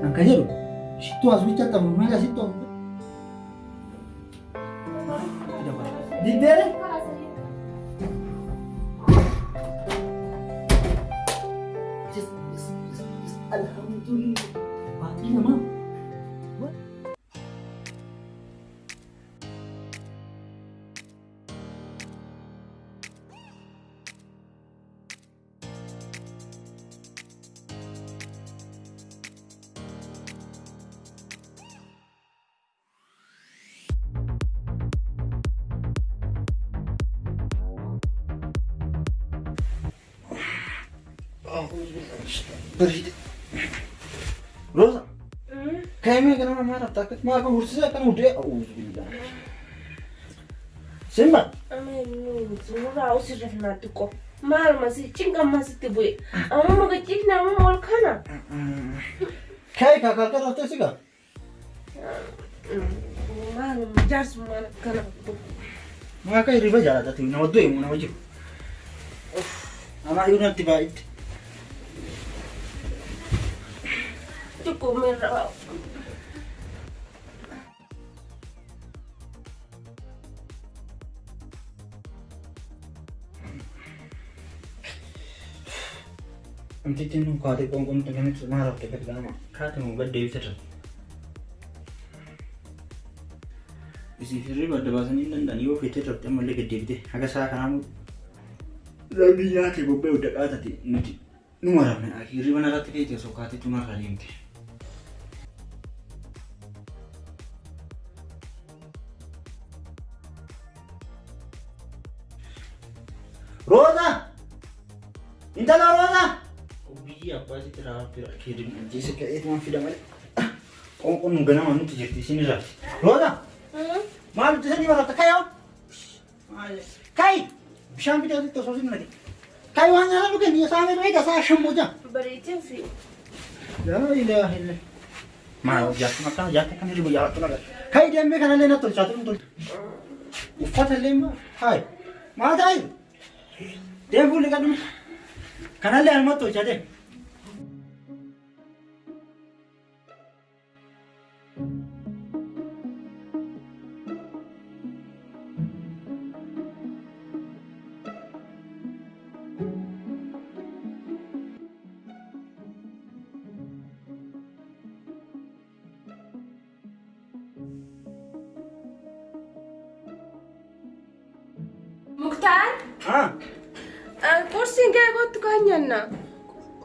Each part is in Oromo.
Angkajeru, situ asbicha tamu mega situ. Tidak apa. Di dere? Alhamdulillah. Pati nama. Berhenti. Rosa. Kayaknya kenapa marah? Takut marah urus saya kan udah. Alhamdulillah. Simba. Semua usir nanti kok. Mal masih cingkam masih tibu. Ama mau kecil nama mau kana. Kayak kakak rata sih kak. Mal jarsa mal kana. Maka ini baca ada tuh nama dua yang nama je. Anak itu nanti baik. Cukup merah. Nanti tinu kau ada kongkong tengah itu marah dekat lama. Kau temu berdiri terus. Isi siri pada bahasa ini dan iyo fitur terus emang lagi gede. Agak saya kan lagi ya tiba udah kata tadi nanti numara nih akhirnya mana rata kayak itu suka hati cuma kali ini. Rosa, intala Rosa. Oh iya apa sih terakhir kirim aja sih kayak itu masih damai. Kau nunggu nama nu tuh di sini lah. Rosa, malu tuh sini malah kayak. Kai, bisa ambil itu sosin lagi. Kai wanya lu kan dia sama mereka saya semua. Berita sih. Ya ilah ilah. Mau jatuh makan jatuh kan ribu jatuh lagi. Kai dia mereka nanya tuh jatuh tuh. Ufat lema. Hai, mana dah? Dia boleh kan? Karena dia almat tuh jadi. Mukhtar? Kursi enggak ikut tukangnya na?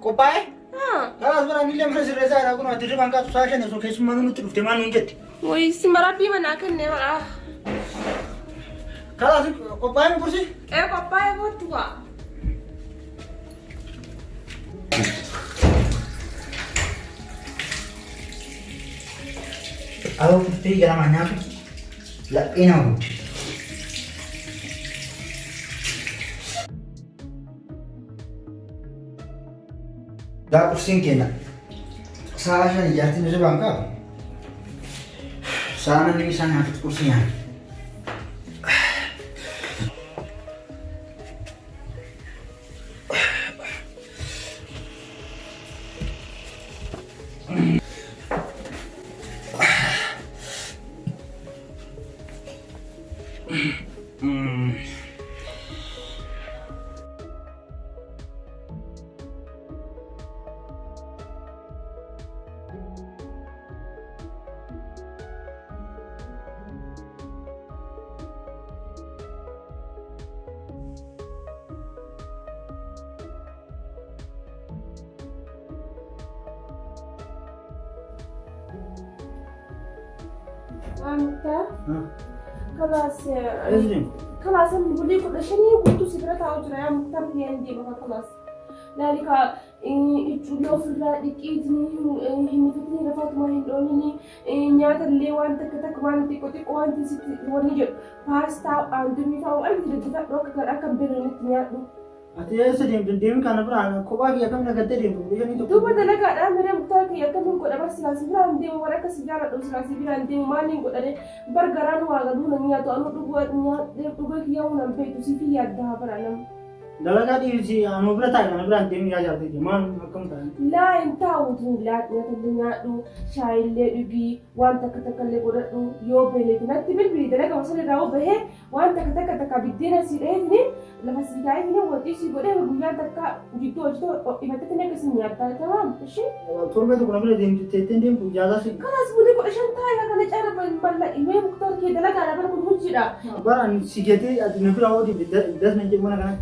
Kopai? Kalau sebenarnya nilai masih reza, aku nanti di bangka tuh saya nih, so kayak semua nunggu terus teman nunggu. Woi, si marapi mana kan nih malah? Kalau sih kopai kursi? Kopai ikut tua. Aku putih jalan mana? Lah ini aku. Dah pusing kena. Salah saya jatuh di bangka. Sana nih sana kursinya. Mukhtar? خلاص إذن. خلاص نقول لك عشان كنت سكرت أجرا يا مختار في عندي بقى خلاص ذلك يجلو في الرادك إذني هني فتني رفعت ما هندوني نيات اللي وانت كتك وانت كتك وانت ست ونيجر باستا عندني فاو أنت رجعت روك كراكم بيرني نيات Ati sedih dem karena berana kau bagi akan nak dem tu jadi tu pada lega ada mereka Mukhtar ki akan mengkau dapat silasi biran dem mereka sejarah tu silasi biran dem maning kau ada bergaran waga dulu niat tu anu tu buat niat dem tu bagi yang nampai tu sifi ada beranam dalaga di si anu berata kan berante mi ya jarti man akam kan لا انت ودين لا تنتظر دو شاي اللي بي وانت كتكلم ودو يو بيلي تنتي بالبي دلك وصل راو به وانت كتك بدينا سيرهني لما سيجايني وديش يقوله بقول تك جيتو جيتو إما تتني كسنيا تمام ماشي थोड़ा तो कोना दे तेते दे ज्यादा से خلاص بقول لك عشان تاي انا جرب بلا إيمي مختار كده لا انا بقول هجرا باران سيجتي نفر اودي 10 نجي منا كانت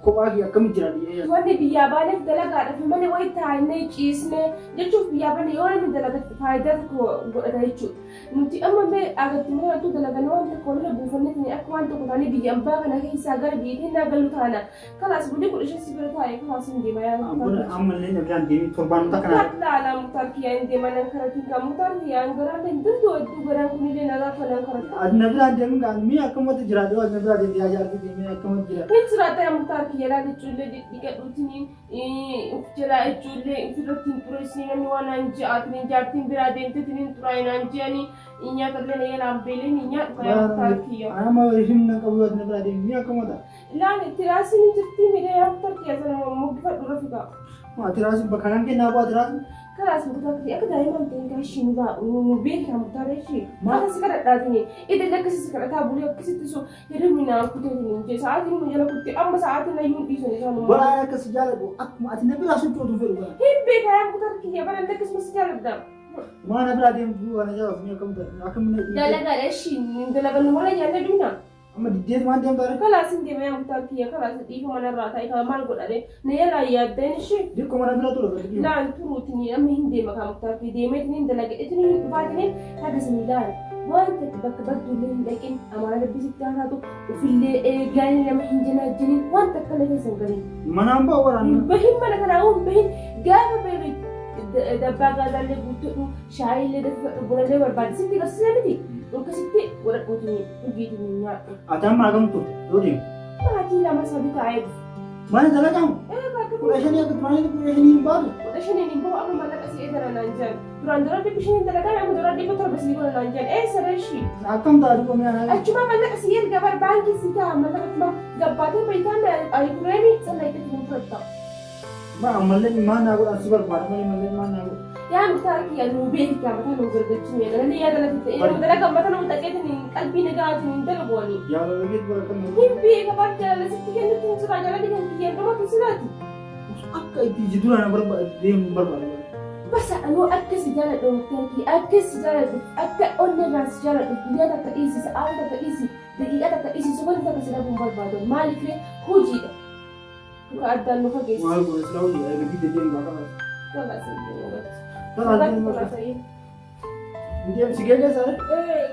كوباغي كم جرا دي wanni biyyaa baaneef dalagaadha fi mana wayii taa'inee ciisnee jechuuf biyyaa baane yoo namni dalagatti faayidaa tokko godhata jechuudha. Nuti amma mee agatti mana wantu dalaganii waan tokko waliin buufanneetini akka waan tokko taanee biyya ambaa kana keessaa gara biyyaatti naa galu taana. Kalaas bulii kudha shan sibira taa'ee kalaas hin deema yaa mutar. Ammallee nabiyaan deemii torbaan mutar kana. Laala mutar kiyyaa hin deema nan karatiin kan mutar kiyyaan garaallee dundoo hedduu garaan kunillee nagaa kanan karata. Nabiyaan deemuun kan mi'a akkamatti jiraate waan nabiyaan deemee ajaa'ibsi deemee akkamatti jiraate. Hin jiraata yaa mutar kiyyaa laala ijoollee dhiqadhuutiniin jala ijoollee ofirratti hin xureessine namni waan aan ja'aatiniin jaartiin biraa deemtetiniin xuraayinaan je'anii nyaata illee yalaan beeleen nyaatu kan yaa mutar kiyyaa. Amma himna qabu yoo nabiyaan deemee mi'a akkamata. Laan tiraasiin hin jirti miidhaa yaa mutar kiyyaa sana muggifadhu rafika. Tiraasiin bakka kan kennaa bu'aa tiraasiin. Kalaas mutar kiyyaa akka daa'imman ta'in gaashii nu beekaa mutar ishee. Maata si kadhadhaatini idan akkasii si kadhataa bulee akkasitti so hirminaan kuteetiniin jee sa'aatiin nu jala kutte amma sa'aatiin ayyuun dhiisanii isaan Bara akkasii jaalladhu akkuma ati nabi raasuun cootu fedhu bara. Hin beekaa yaa mutar kiyyaa bara akkasuma si jaalladha. Mana biraa deemtu waan jaalladhu akkamina. Dalagaadha ishii dalagannu mala nyaanne duuna. Amma diddeet waan deemtu bara. Kalaas hin deema yaa mutar kiyyaa kalaas dhiifa manarraa ta'e kan maal godhade na yalaa yaaddeen ishee. Dirqoo mana biraa ture. Laan turuutini amma hin deema kan mutar kiyyaa deemeetiniin dalagadhetiniin hin dhufaatiniin haga sanii laala. Wanta bakka baddullee hin dhaqin amaana bisitti haaraatu ofillee eegaan nama hin janaajiniin wanta akkana keessa hin galin. Manaan ba'u waraanna. Bahin mana kanaa uun bahin gaafa beeru dabbaa gaazaallee guuttadhu shaayillee dafadhu bunallee barbaade sitti garsiisa miti. Akkasitti godhadhuutini dhugiitini nyaadhu. Ati amma agamtu yoo deemu. Maatii lama sadii taa'ee dhufu. Mana dalagamu. Kudha shanii akka turanitti kudha shanii hin baatu. Kudha shaniin hin bahu akka mallaqa si'ee dara naan jedhan. Duraan dura dhibbi shaniin dalagaa nama dura dhibba torba sii godha naan jedhan. Eessa reeshii? Akkam taatu qomee anaa. Achuma mallaqa si'ee gabar baankii sii ta'a mallaqa gabbaatee bayitaan ayikureemii sana itti hin fudhatta. Ammallee maan naa godhan si barbaada mallee maan naa godhan. Yaa mutaa kiyya nuu beekaa mataa nuu gargachiine dalalee yaa dalagte yoo dalaga mataa nuu dhaqeetiin qalbii nagaatiin dalagooni. Yaa dalageet bara kan nuu. Hin beeka bara jaalala sitti kennutti hin jira jaalala kan kiyya dhumatu siraati. Akka itti jidduu na barbaada deemu barbaada. Basa anuu akka si jaaladhu mutaa kiyya akka si jaaladhu akka onnee irraa si jaaladhu guyyaa takka dhiisi sa'aa takka dhiisi daqiiqaa takka dhiisi sobanni takka si dhabuun barbaadu maaliif hojiidha. Muka addaan nu fageessu. Maal godhe sila hojii eegatii deddeebiin bakka baatu. Kalaas hin deemu. Deem si gege sare?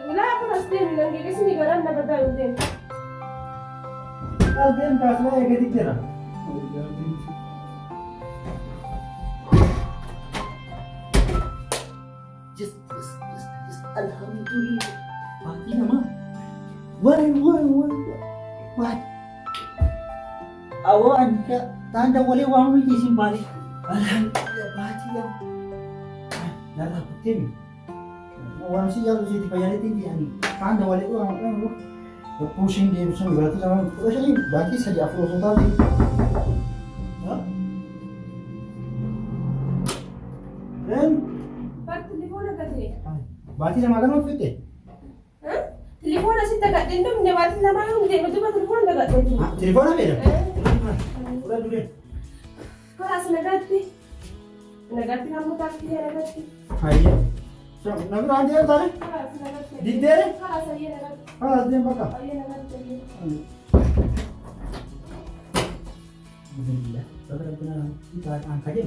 Wilaa kanas deemi nan gege sini garan na badaa yoo deemi. Kaas deem kaasuma eegatii jira. Just alhamdulillah. Baati nama. Wai. Awaan ka tanda wale wamu jisin balik. Alhamdulillah baati ya. Nada kutemi. Orang sih yang sudah dibayar tinggi ani. Tanda wale wamu. Pusing dia pusing berarti sama. Oh jadi baati saja afro sultan. Ren. Pak telepon agak deh. Baati sama kan waktu itu? Telepon asih tak ada dendam dia baati sama yang dia betul telepon agak deh. Telepon apa ya? Udah dulu. Kelas negati. Negati kamu tak dia negati. Iya. So, nabi nanti ya tadi? Kelas negati. Di dere? Kelas saya negati. Dia bakal. Saya negati. Alhamdulillah. Bapak benar kita angkat aja.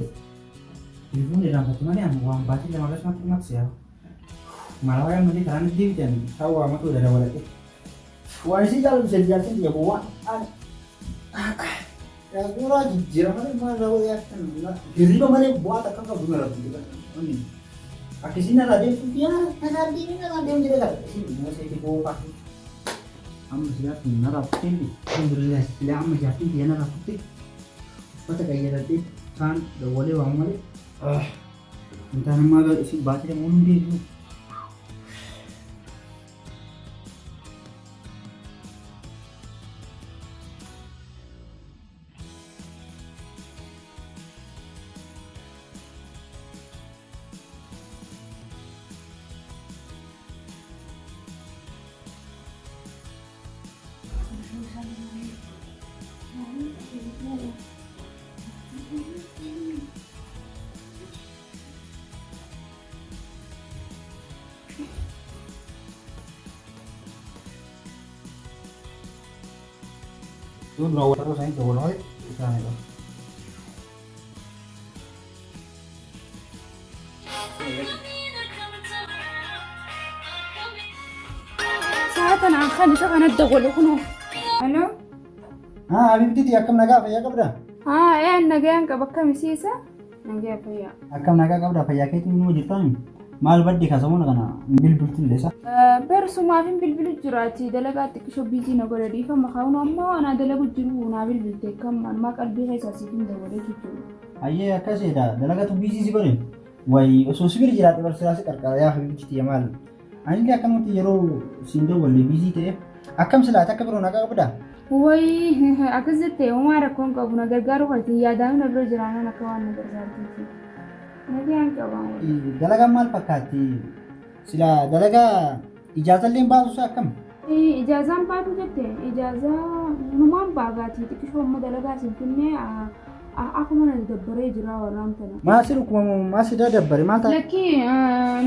Ibu di dalam satu mana yang uang batin 15 mat ya. Malah yang mesti karena dia kan tahu amat tuh udah ada wallet. Wah sih kalau bisa dijelasin dia bawa. Ya gua jijir mana ya kan. Diri mana buat akan kau benar gitu kan. Ini. Pakai sini ada dia ya, kan ini kan dia jadi kan. Sini masih dibuka. Am siap naratin di. Alhamdulillah, sila am jadi dia naratin. Mata kayak tadi kan udah boleh uang boleh. Entah nama ada isi baca yang undi itu. Yun, rawat terus saya coba lagi. Kita nih. ساعات أنا أخلي شغل الدغول وخنو. ألو. حبيبتي أكم نجا فيا قبره. إيه النجان كبكة مسيسة. نجا فيا. أكم نجا قبره فيا كيت من وجدتان. maal baddi kasamoon kana bilbiltu illee isa. Bersuma fin bilbilu jiraati dalagaatti kishoo biizii na godha dhiifama kaa'uun ammoo ana dalagu jiru naa bilbilte kam anmaa qalbii keessaa siifin dabalee jechuudha. Ayyee akkasidha dalagatu biizii si godhin wayi osoo sibir jiraate barsiisaasi qarqara yaa habiibti maal anillee akkamatti yeroo siin dawwalle biizii ta'e akkam silaate akka biroo nagaa qabda. Wayi akkas jettee homaa rakkoon qabu na gargaaru hoyti yaadaan na bira jiraanaan akka waan na gargaarteeti. Nagaan qabamu. Dalaga maal fakkaatti? Sila dalaga ijaazallee baasuusaa akkam? Ijaazaan baatu jette ijaazaa numaan baagaati xiqqishoo amma dalagaa siin finnee akkuma na dabbaree jira warraan tana. Maasii dhukkuma maasii dabbare maal ta'a? Lakki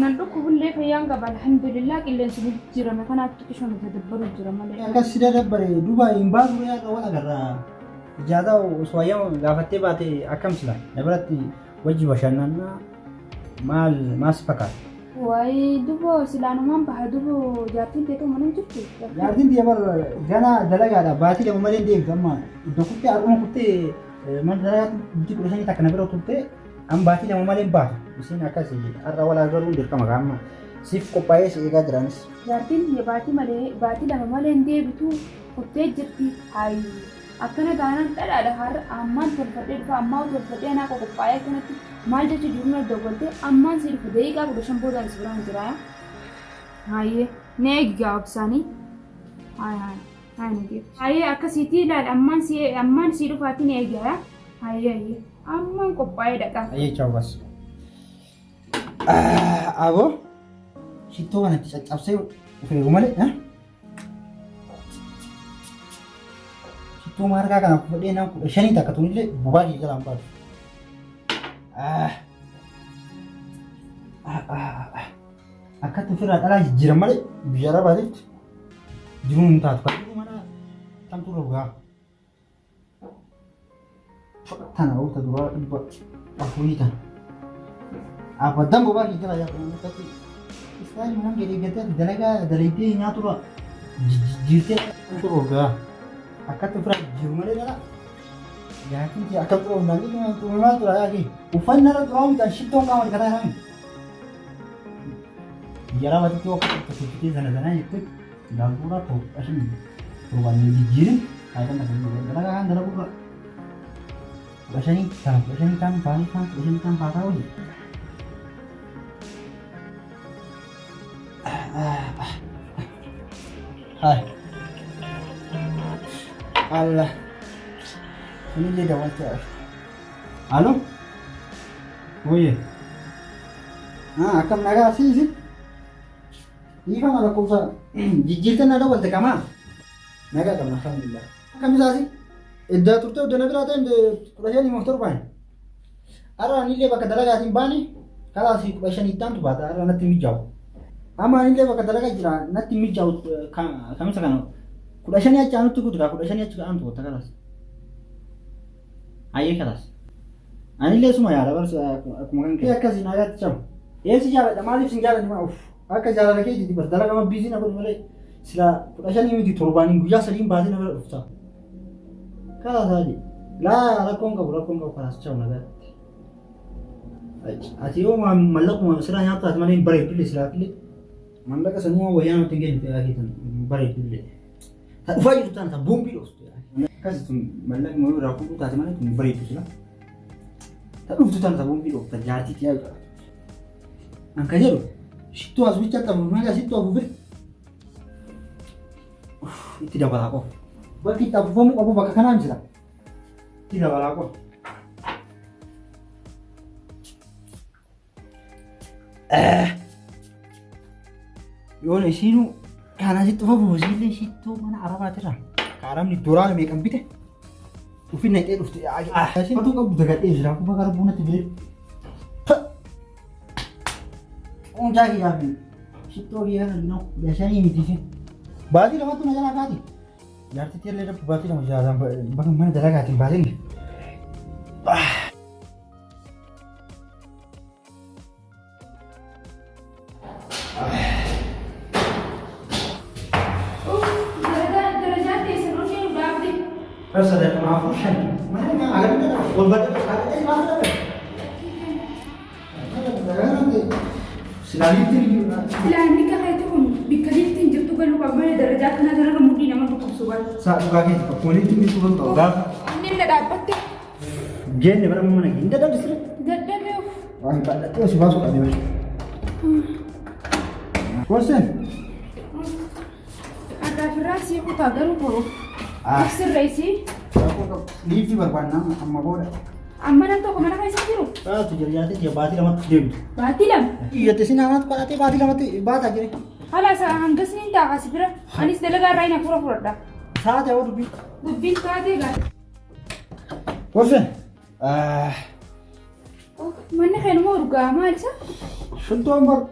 nan dhukkubullee fayyaan qaba alhamdulillah qilleensi jijjiirame kanaaf xiqqishoo na dabbaru jira malee. Akkas si dabbare duuba hin baasu yaa wal agarra ijaazaa osoo ayyaama gaafattee baate akkam sila dabaratti wajji bashannanaa maal fakkaata? Wayi dubo silaanumaan baha dubo jaartiin teetu mana jirtu. Jaartiin tiyya bar gana dalagaadha baatii lama malee deemtu amma iddoo kuttee har'uma kuttee mana dalagaatti bultii 15 takka na bira turte amma baatii lama malee baatu. Isin akkasii har'a wal agarruun dirqama amma siif qophaa'ee si eegaa jiranis. Jaartiin tiyya baatii lama malee deebitu kuttee jirti hayi. Akkana taanaan dhadhaadha har'a ammaan tolfadhee dhufa ammaa tolfadhee anaa qophaa'ee kanatti maal jecha jiru dawwalte ammaan si dhufa daqiiqaa 15 boodaan si biraan jira. Hayyee ni eegaa obsaanii. Hayyee akkasiitii ilaali ammaan si dhufaatti ni eegaa. Hayyee ammaan qophaa'ee dhaqaa. Hayyee chawu bas. Aboo shittoo kanatti caccabsee dhufeeru malee. Tu marga kan aku dia nak shani tak katun ile bubagi jalan pad. Akat tu firat ala jiram male biara balit. Jirum tak tu mana tam tu roga. Tanah au tak dua ibu aku ni tan. Apa dam bubagi jalan ya tapi istilahnya mana gede gede dalaga daliti nyatura jirte tu roga. Akat tu firat jirum male dah. Yakin dia akan tu nanti tu memang tu lagi. Ufan nara tu orang tak shitong kawan kata orang. Biara waktu tu aku terkejut sana itu dapura tu asyik perubahan jirim. Ada nak dalaga kan dalaga. Asyik kan balik kan asyik kan parau je. Hai. Allah. Ini dia dah WhatsApp. Halo? Oh iya. Akan naga sih. Iya malah kau sa jijjiirtan ada wal tekama. Naga kan alhamdulillah. Kami sih. Idda turte udah nabi rata inde kurajani motor pan. Ara nile baka dalaga timbani. Kala si bashan itan tu bata ara nati mijau. Ama nile baka dalaga jira nati mijau kami sakano. Kurajani aja anu tu kuda kurajani aja anu tu kalas. Aye kalas. Anile semua ya rabar aku makan ke. Ya kasih naga cam. Ya si jalan damali singgala di mau. Akka jalan lagi jadi berdala kama busy na pun mulai sila kurajani ini di turbanin guya saling bahas na berufsa. Kalas aja. Lah rakong ka kalas cam naga. Atiyo malak mo sila nyata at manin bare pilih sila pilih. Malak semua wayang tinggal di akhir tu bare pilih. Tak wajib tu tak bumpi los tu. Kasi tu malak mo rakong tu tak mana tu bare pilih sila. Tak tu tak bumpi los tak jarti tiada. Angkanya lo. Situ harus bicara tamu mana situ aku ber. Tidak apa aku. Buat kita perform apa bakal kanan sila. Tidak apa aku. Yon sinu kana situ apa bosile situ mana arah batera. Karam ni doral me kampite. Ufin naik ufti. Sinu tu kau dekat sila aku bakal bunat tidur. Unjagi jabi. Situ dia no biasanya ini sih. Bagi lama tu najar agak. Jarti tiada ada bupati nama jalan bang mana dalaga tim balik. Rasa ada maafkan. Mana yang agak ada obat ada maaf ada. Silahkan Silahkan kakak itu pun bikaliftin jatuh kan lupa mana derajat kena darah mudi nama tuh suban. Saat bagi politik itu pun tahu. Ini tidak dapat deh. Jadi berapa mana? Tidak ada distrik. Tidak deh. Wah, tak ada tu sebab suka dia. Kosen. Ada verasi aku tak ada lupa. Aksir resi. Aku lift berwarna sama bola. Amma nanti aku mana kaisa biru? Tu jadi dia bati lama tu dia. Bati lam. Iya tu sini amat pada bati lama tu bata jadi. Halas anggas ni tak kasih bira. Anis dalaga raina pura dah. Saat awak tu. Dubin kah deh kan? Kosen. Oh, mana kena mau ruga mal sa? Sentuh ambar.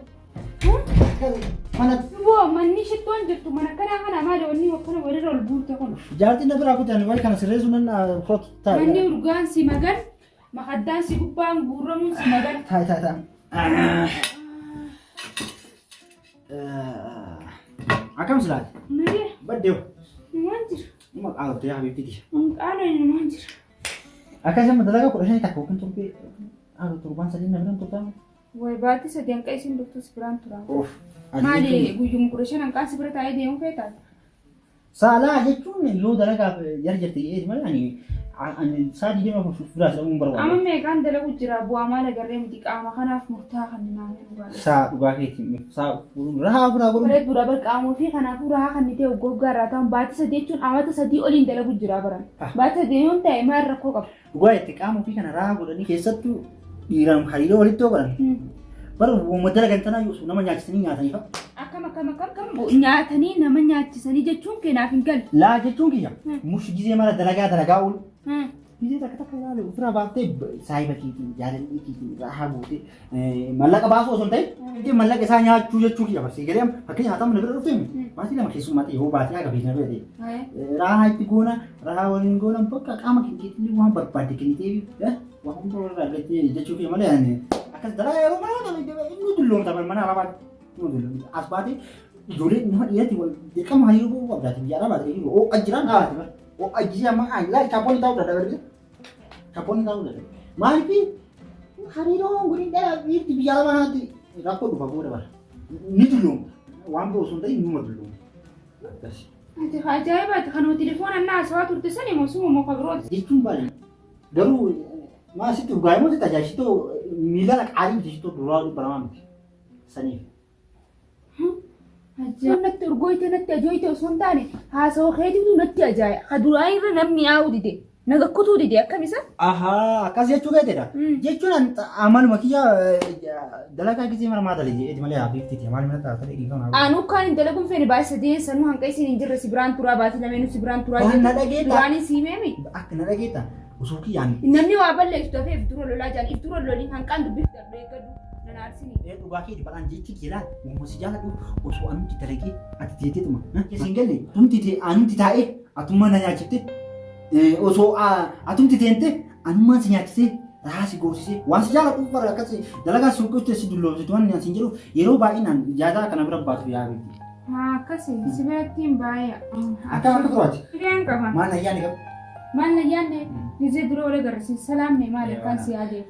Mana? Wah, mana shituan jatuh mana kana mal oni waktu mana rol buta kon. Jarti na berapa tu? Wali kan serius mana foto tak? Mana ruga si magan? Makaddan si kupang burung si magan. Tak. Akam selai. Nari. Berdeu. Manjir. Mak alat tu ya habis tadi. Ano ini manjir. Akam sama dalaga kau rasanya tak kau kan tu alat turban saja nak tu kan. Wah, berarti sedang kaisin dokter seberan turang. Mali guyung kurusnya nangka seberat aja dia yang fetal. Salah je cuma lo dalaga jarti mana ni? Saat dia mau sudah sedang berbuat. Ama megan dalaga ujira buah mana garem dik ama kana murtah kan nanya bukan. Saat gua kiti saat raha pura. Berat pura berkamu fi kana pura kan itu gogar atau batu sedih cun awat sedih olin dalaga ujira baran. Batu dia yang tak emar rakok. Gua itu kamu fi kana raha pura ni kesat tu iram hari lo itu baran. Baru modal kan tanah yus namanya sini nyata ni pak. Akam bu nyata ni namanya sini je cun kena fingal. La je cun kia. Mus gizi mana dalaga ul. Gizi tak kata lalu. Ufra bakte sai baki ti jalan iki raha bute. Malak baso sontai. Itu malak kesanya cuci apa sih? Kerem akhirnya hatam negara rufem. Masih nama kisum mati ho baat ya kabin nabe deh. Raha itu guna raha walin guna pokok kama kiki ni wah berpadi kini ti ya. Wah untuk orang lagi je cuci mana ni. Akas dalaga rumah mana ni ini dulu taman mana apa? Dulu asbati juli ni dia dia kamu hari itu berarti biara berarti itu oh ajaran oh ajaran mah lah kapon tahu dah berarti kapon tahu dah mari hari itu guri dah itu biara mana tu rakot lupa gua dah ni dulu wambo suntai ni dulu kasih Nanti ajaib ada kan telepon anak asal tu terus ni musuh mau kagrot itu balik baru masih tu gaya mau kita jadi tu milah alim di situ dulu beramam sani Aja nak tergoi tu nak terjoi tu sontane. Hasil khedi tu nak terjaya. Kadurai tu nak miau di deh. Naga kutu di deh. Apa bisa? Aha, kasih juga tidak. Jadi cuma amal makia dalaga kisi mana mata lagi. Itu malah habis tadi. Amal mana tak tadi kita nak. Anu kan dalagum fene bahasa dia sanu hangkai sini injer sibran tura bahasa namanya sibran tura. Nada kita. Turani si memi. Nada kita. Usuki yang. Namni wabal lek tu fe duro lola jan duro loli hangkan du bif dar mereka du. Narsini. Itu baki di palan jiki kira. Mau si jalan tu. Usu anu kita lagi. Ati dia tu mah. Nah, single ni. Tum titi anu tita atu mana ya cipte. Usu atum titi ente. Anu mana si nyati. Rahasi gosi. Wan si jalan tu para kasi. Dalaga suku tu si dulu. Situan yang sinjelu. Yero ba inan. Jada kana berapa batu ya gitu. Kasi. Sebenarnya tim bayar. Apa tu aja? Kirian kah? Mana ya ni kau? Mana ya ni? Nize duro le garasi. Salam ni malik kan si ade.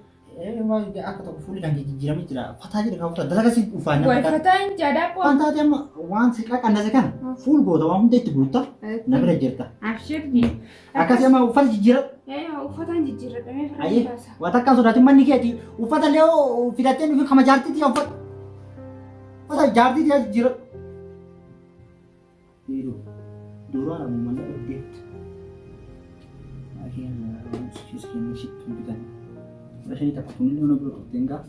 Mau aku tak fully kan jiram itu lah. Fatah je kau tak. Dalaga si ufanya. Wah, fatah jada pun. Fatah dia mah wan si kak anda sekan. Full bodo wan deh tu buta. Nabi jerta. Absyir ni. Akasih mah ufat jirat. Fatah jirat. Aye. Watak kau sudah teman ni kiati. Ufat leo fidatee ni kama jarti dia ufat. Fatah jarti dia jirat. Biru. Dua orang mana dia. Akhirnya sekian situ kita. Rasanya tak punya orang bertengkar.